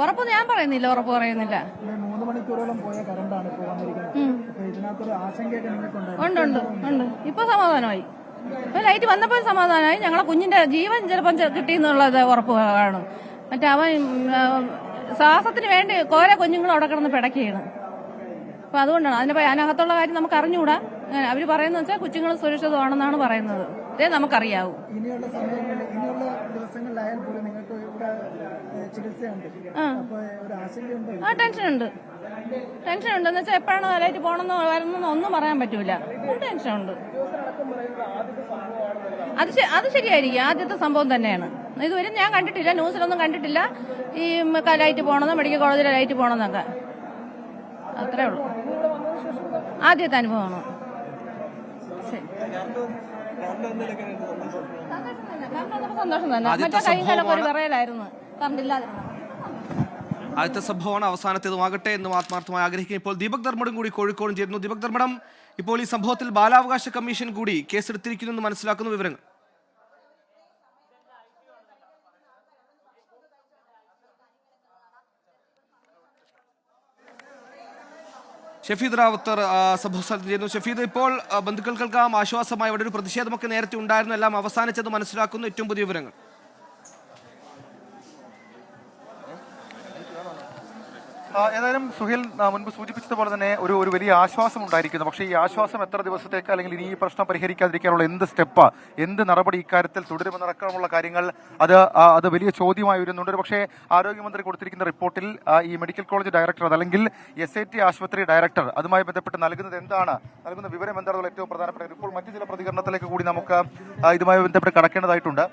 ഉറപ്പ് ഞാൻ പറയുന്നില്ല, ഉറപ്പ് പറയുന്നില്ല. 3 മണിക്കൂറോളം പോയ കറണ്ടാണ് ഇപ്പോൾ വന്നിരിക്കുന്നത്. ഇതിനകത്തൊരു ആശങ്കയൊക്കെ നിങ്ങൾക്കുണ്ടായിരുന്നു? ഉണ്ട്. ഇപ്പൊ സമാധാനമായി. ലൈറ്റ് വന്നപ്പോൾ സമാധാനമായി. ഞങ്ങളെ കുഞ്ഞിന്റെ ജീവൻ ചിലപ്പം കിട്ടിയെന്നുള്ളത് ഉറപ്പ് കാണും. മറ്റേ അവൻ ശ്വാസത്തിന് വേണ്ടി കോര കുഞ്ഞുങ്ങൾ അവിടെ കിടന്ന് പിടയ്ക്കുകയാണ്. അപ്പൊ അതുകൊണ്ടാണ് അതിനകത്തുള്ള കാര്യം നമുക്ക് അറിഞ്ഞുകൂടാ. അവര് പറയുന്നത് വെച്ചാൽ കൊച്ചുങ്ങൾ സുരക്ഷിതമാണെന്നാണ് പറയുന്നത്. ഇതേ നമുക്കറിയാവൂ. ഇനിയുള്ള ദിവസങ്ങളിലായാൽ പോലും നിങ്ങൾക്ക് ഇവിടെ ചികിത്സയുണ്ട്. ടെൻഷനുണ്ട് എന്ന് വെച്ചാൽ എപ്പോഴാണ് ലൈറ്റ് പോകണമെന്നോ വരണമെന്നോ ഒന്നും പറയാൻ പറ്റൂല. ടെൻഷനുണ്ട്. അത് ശരിയായിരിക്കും. ആദ്യത്തെ സംഭവം തന്നെയാണ്. ഇതുവരെ ഞാൻ കണ്ടിട്ടില്ല, ന്യൂസിലൊന്നും കണ്ടിട്ടില്ല ഈ ലൈറ്റ് പോകണമെന്നോ മെഡിക്കൽ കോളേജിലെ ലൈറ്റ് പോകണമെന്നൊക്കെ. അത്രേ ഉള്ളൂ. ആദ്യത്തെ അനുഭവമാണ്. സന്തോഷം തന്നെ. മറ്റേ കൈകാലൊക്കെ ഒരു വിറയലായിരുന്നു കറണ്ടില്ലാതെ. ആദ്യത്തെ സംഭവമാണ്, അവസാനത്തേതുമാകട്ടെ എന്നും ആത്മാർത്ഥമായി ആഗ്രഹിക്കും. ഇപ്പോൾ ദീപക് ധർമ്മടം കൂടി കോഴിക്കോട് ചേരുന്നു. ദീപക് ധർമ്മടം, ഇപ്പോൾ ഈ സംഭവത്തിൽ ബാലാവകാശ കമ്മീഷൻ കൂടി കേസെടുത്തിരിക്കുന്നു എന്ന് മനസ്സിലാക്കുന്ന വിവരങ്ങൾ. ഷഫീദ് റാവുത്തർ സംഭവ സ്ഥലത്ത് ചെയ്യുന്നു. ഷഫീദ്, ഇപ്പോൾ ബന്ധുക്കൾക്കെല്ലാം ആശ്വാസമായി അവിടെ ഒരു പ്രതിഷേധമൊക്കെ നേരത്തെ ഉണ്ടായിരുന്നു, എല്ലാം അവസാനിച്ചത് മനസ്സിലാക്കുന്നു. ഏറ്റവും പുതിയ വിവരങ്ങൾ. ഏതായാലും സുഹേൽ മുൻപ് സൂചിപ്പിച്ചതുപോലെ തന്നെ ഒരു വലിയ ആശ്വാസം ഉണ്ടായിരിക്കുന്നു. പക്ഷേ ഈ ആശ്വാസം എത്ര ദിവസത്തേക്ക്, അല്ലെങ്കിൽ ഇനി ഈ പ്രശ്നം പരിഹരിക്കാതിരിക്കാനുള്ള എന്ത് സ്റ്റെപ്പ്, എന്ത് നടപടി ഇക്കാര്യത്തിൽ തുടരുമെന്നടക്കമുള്ള കാര്യങ്ങൾ അത് വലിയ ചോദ്യമായി വരുന്നുണ്ട്. പക്ഷേ ആരോഗ്യമന്ത്രി കൊടുത്തിരിക്കുന്ന റിപ്പോർട്ടിൽ ഈ മെഡിക്കൽ കോളേജ് ഡയറക്ടർ അല്ലെങ്കിൽ SAT ആശുപത്രി ഡയറക്ടർ അതുമായി ബന്ധപ്പെട്ട് നൽകുന്ന വിവരം എന്താണെന്നുള്ള ഏറ്റവും പ്രധാനപ്പെട്ട. ഇപ്പോൾ മറ്റു ചില പ്രതികരണത്തിലേക്ക് കൂടി നമുക്ക് ഇതുമായി ബന്ധപ്പെട്ട് കടക്കേണ്ടതായിട്ടുണ്ട്.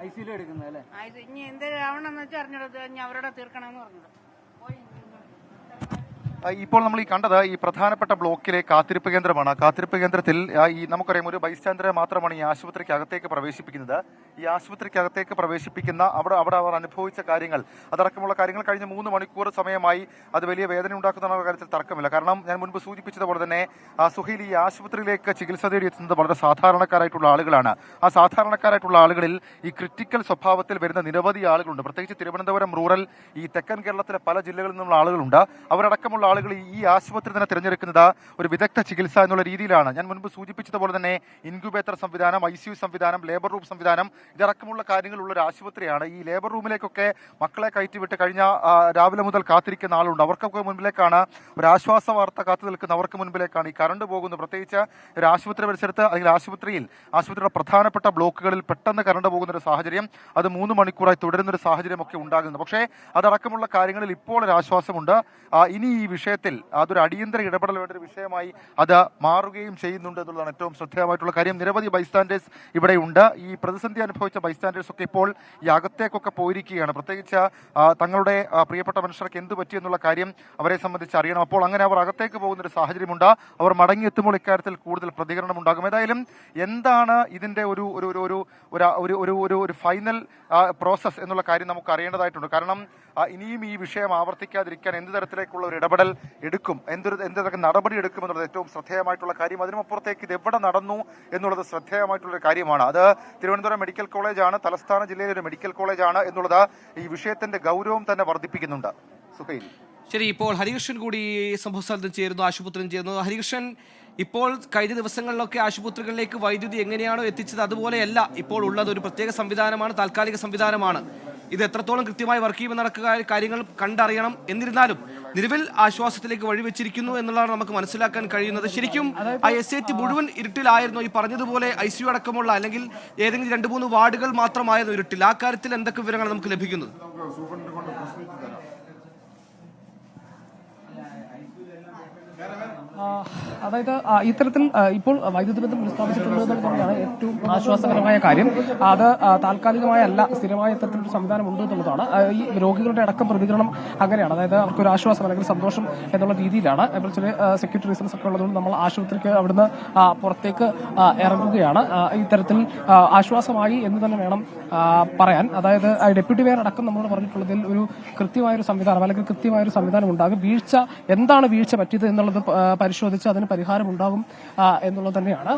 ICU എടുക്കുന്നതല്ലേ? ഇനി എന്തൊരാവണമെന്ന് വെച്ചാൽ അറിഞ്ഞത് അവരുടെ തീർക്കണമെന്ന് പറഞ്ഞത്. ഇപ്പോൾ നമ്മൾ ഈ കണ്ടത് ഈ പ്രധാനപ്പെട്ട ബ്ലോക്കിലെ കാത്തിരിപ്പ് കേന്ദ്രമാണ്. കാത്തിരിപ്പ് കേന്ദ്രത്തിൽ ഈ നമുക്കറിയാം ഒരു ബൈസ്റ്റാൻഡറെ മാത്രമാണ് ഈ ആശുപത്രിക്ക് അകത്തേക്ക് പ്രവേശിപ്പിക്കുന്നത്. ഈ ആശുപത്രിക്ക് പ്രവേശിപ്പിക്കുന്ന അവിടെ അവർ അനുഭവിച്ച കാര്യങ്ങൾ അതടക്കമുള്ള കാര്യങ്ങൾ കഴിഞ്ഞ 3 മണിക്കൂർ സമയമായി അത് വലിയ വേദന ഉണ്ടാക്കുന്ന കാര്യത്തിൽ തർക്കമില്ല. കാരണം ഞാൻ മുൻപ് സൂചിപ്പിച്ചതുപോലെ തന്നെ സുഹൈൽ ഈ ആശുപത്രിയിലേക്ക് ചികിത്സ തേടി എത്തുന്നത് വളരെ സാധാരണക്കാരായിട്ടുള്ള ആളുകളാണ്. ആ സാധാരണക്കാരായിട്ടുള്ള ആളുകളിൽ ഈ ക്രിട്ടിക്കൽ സ്വഭാവത്തിൽ വരുന്ന നിരവധി ആളുകളുണ്ട്. പ്രത്യേകിച്ച് തിരുവനന്തപുരം റൂറൽ, ഈ തെക്കൻ കേരളത്തിലെ പല ജില്ലകളിൽ നിന്നുള്ള ആളുകളുണ്ട്. അവരടക്കമുള്ള ആളുകൾ ഈ ആശുപത്രി തന്നെ തിരഞ്ഞെടുക്കുന്നത് ഒരു വിദഗ്ധ ചികിത്സ എന്നുള്ള രീതിയിലാണ്. ഞാൻ മുൻപ് സൂചിപ്പിച്ചതുപോലെ തന്നെ ഇൻക്യുബേറ്റർ സംവിധാനം, ICU സംവിധാനം, ലേബർ റൂം സംവിധാനം ഇതടക്കമുള്ള കാര്യങ്ങളുള്ള ഒരു ആശുപത്രിയാണ്. ഈ ലേബർ റൂമിലേക്കൊക്കെ മക്കളെ കയറ്റിവിട്ട് കഴിഞ്ഞ രാവിലെ മുതൽ കാത്തിരിക്കുന്ന ആളുണ്ട്. അവർക്കൊക്കെ മുൻപിലേക്കാണ് ഒരു ആശ്വാസ വാർത്ത കാത്തു നിൽക്കുന്നവർക്ക് മുൻപിലേക്കാണ് ഈ കറണ്ട് പോകുന്നത്. പ്രത്യേകിച്ച് ഒരു ആശുപത്രി പരിസരത്ത് അല്ലെങ്കിൽ ആശുപത്രിയുടെ പ്രധാനപ്പെട്ട ബ്ലോക്കുകളിൽ പെട്ടെന്ന് കറണ്ട് പോകുന്ന ഒരു സാഹചര്യം, അത് 3 മണിക്കൂറായി തുടരുന്നൊരു സാഹചര്യമൊക്കെ ഉണ്ടാകുന്നു. പക്ഷേ അതടക്കമുള്ള കാര്യങ്ങളിൽ ഇപ്പോൾ ഒരു ആശ്വാസമുണ്ട്. ഇനി ഈ വിഷയത്തിൽ അതൊരു അടിയന്തര ഇടപെടൽ വേണ്ട ഒരു വിഷയമായി അത് മാറുകയും ചെയ്യുന്നുണ്ട് എന്നുള്ളതാണ് ഏറ്റവും ശ്രദ്ധേയമായിട്ടുള്ള കാര്യം. നിരവധി ബൈസ്റ്റാൻഡേഴ്സ് ഇവിടെ ഉണ്ട്. ഈ പ്രതിസന്ധി അനുഭവിച്ച ബൈസ്റ്റാൻഡേഴ്സ് ഒക്കെ ഇപ്പോൾ ഈ അകത്തേക്കൊക്കെ പോയിരിക്കുകയാണ്. പ്രത്യേകിച്ച് തങ്ങളുടെ പ്രിയപ്പെട്ട മനുഷ്യർക്ക് എന്ത് പറ്റിയെന്നുള്ള കാര്യം അവരെ സംബന്ധിച്ച് അറിയണം. അപ്പോൾ അങ്ങനെ അവർ അകത്തേക്ക് പോകുന്ന ഒരു സാഹചര്യമുണ്ട്. അവർ മടങ്ങിയെത്തുമ്പോൾ ഇക്കാര്യത്തിൽ കൂടുതൽ പ്രതികരണം ഉണ്ടാകും. ഏതായാലും എന്താണ് ഇതിന്റെ ഒരു ഫൈനൽ പ്രോസസ് എന്നുള്ള കാര്യം നമുക്ക് അറിയേണ്ടതായിട്ടുണ്ട്. കാരണം ഇനിയും ഈ വിഷയം ആവർത്തിക്കാതിരിക്കാൻ എന്ത് തരത്തിലേക്കുള്ള ഒരു ഇടപെടൽ എടുക്കും, എന്തൊക്കെ നടപടി എടുക്കും എന്നുള്ളത് ഏറ്റവും ശ്രദ്ധേയമായിട്ടുള്ള കാര്യം. അതിനുമപ്പുറത്തേക്ക് ഇത് എവിടെ നടന്നു എന്നുള്ളത് ശ്രദ്ധേയമായിട്ടുള്ള കാര്യമാണ്. അത് തിരുവനന്തപുരം മെഡിക്കൽ കോളേജാണ്, തലസ്ഥാന ജില്ലയിലെ ഒരു മെഡിക്കൽ കോളേജാണ് എന്നുള്ളത് ഈ വിഷയത്തിന്റെ ഗൗരവം തന്നെ വർദ്ധിപ്പിക്കുന്നുണ്ട്. സുഹൈൽ, ശരി, ഇപ്പോൾ ഹരികൃഷ്ണൻ കൂടി സംഭവ സ്ഥലത്ത് ചേരുന്നു, ആശുപത്രിയിൽ ചേരുന്നു. ഹരികൃഷ്ണൻ, ഇപ്പോൾ കഴിഞ്ഞ ദിവസങ്ങളിലൊക്കെ ആശുപത്രികളിലേക്ക് വൈദ്യുതി എങ്ങനെയാണോ എത്തിച്ചത് അതുപോലെയല്ല ഇപ്പോൾ ഉള്ളത്. ഒരു പ്രത്യേക സംവിധാനമാണ്, താൽക്കാലിക സംവിധാനമാണ്. ഇത് എത്രത്തോളം കൃത്യമായി വർക്ക് ചെയ്യുമെന്ന് നടക്കുക കാര്യങ്ങൾ കണ്ടറിയണം. എന്നിരുന്നാലും നിലവിൽ ആശ്വാസത്തിലേക്ക് വഴിവെച്ചിരിക്കുന്നു എന്നുള്ളതാണ് നമുക്ക് മനസ്സിലാക്കാൻ കഴിയുന്നത്. ശരിക്കും ആ SAT മുഴുവൻ ഇരുട്ടിലായിരുന്നു. ഈ പറഞ്ഞതുപോലെ ICU അടക്കമുള്ള അല്ലെങ്കിൽ ഏതെങ്കിലും 2-3 വാർഡുകൾ മാത്രമായിരുന്നു ഇരുട്ടിൽ. ആ കാര്യത്തിൽ എന്തൊക്കെ വിവരങ്ങൾ നമുക്ക് ലഭിക്കുന്നത്? അതായത് ഇത്തരത്തിൽ ഇപ്പോൾ വൈദ്യുതി ബന്ധം പുനഃസ്ഥാപിച്ചിട്ടുണ്ട് എന്നുള്ളതാണ് ഏറ്റവും ആശ്വാസകരമായ കാര്യം. അത് താൽക്കാലികമായ അല്ല, സ്ഥിരമായ ഇത്തരത്തിലൊരു സംവിധാനം ഉണ്ട് എന്നുള്ളതാണ്. ഈ രോഗികളുടെ അടക്കം പ്രതികരണം അങ്ങനെയാണ്. അതായത് അവർക്കൊരു ആശ്വാസം അല്ലെങ്കിൽ സന്തോഷം എന്നുള്ള രീതിയിലാണ്. ഇപ്പോൾ ചില സെക്യൂരിറ്റി റീസൺസ് ഒക്കെ ഉള്ളതുകൊണ്ട് നമ്മൾ ആശുപത്രിക്ക് അവിടുന്ന് പുറത്തേക്ക് ഇറങ്ങുകയാണ്. ഇത്തരത്തിൽ ആശ്വാസമായി എന്ന് തന്നെ വേണം പറയാൻ. അതായത് ഡെപ്യൂട്ടി മേയർ അടക്കം നമ്മൾ പറഞ്ഞിട്ടുള്ളതിൽ ഒരു കൃത്യമായൊരു സംവിധാനം അല്ലെങ്കിൽ കൃത്യമായൊരു സംവിധാനം ഉണ്ടാകും. എന്താണ് വീഴ്ച പറ്റിയത് എന്നുള്ളത് പരിശോധിച്ച് അതിന് പരിഹാരം ഉണ്ടാകും എന്നുള്ളത് തന്നെയാണ്.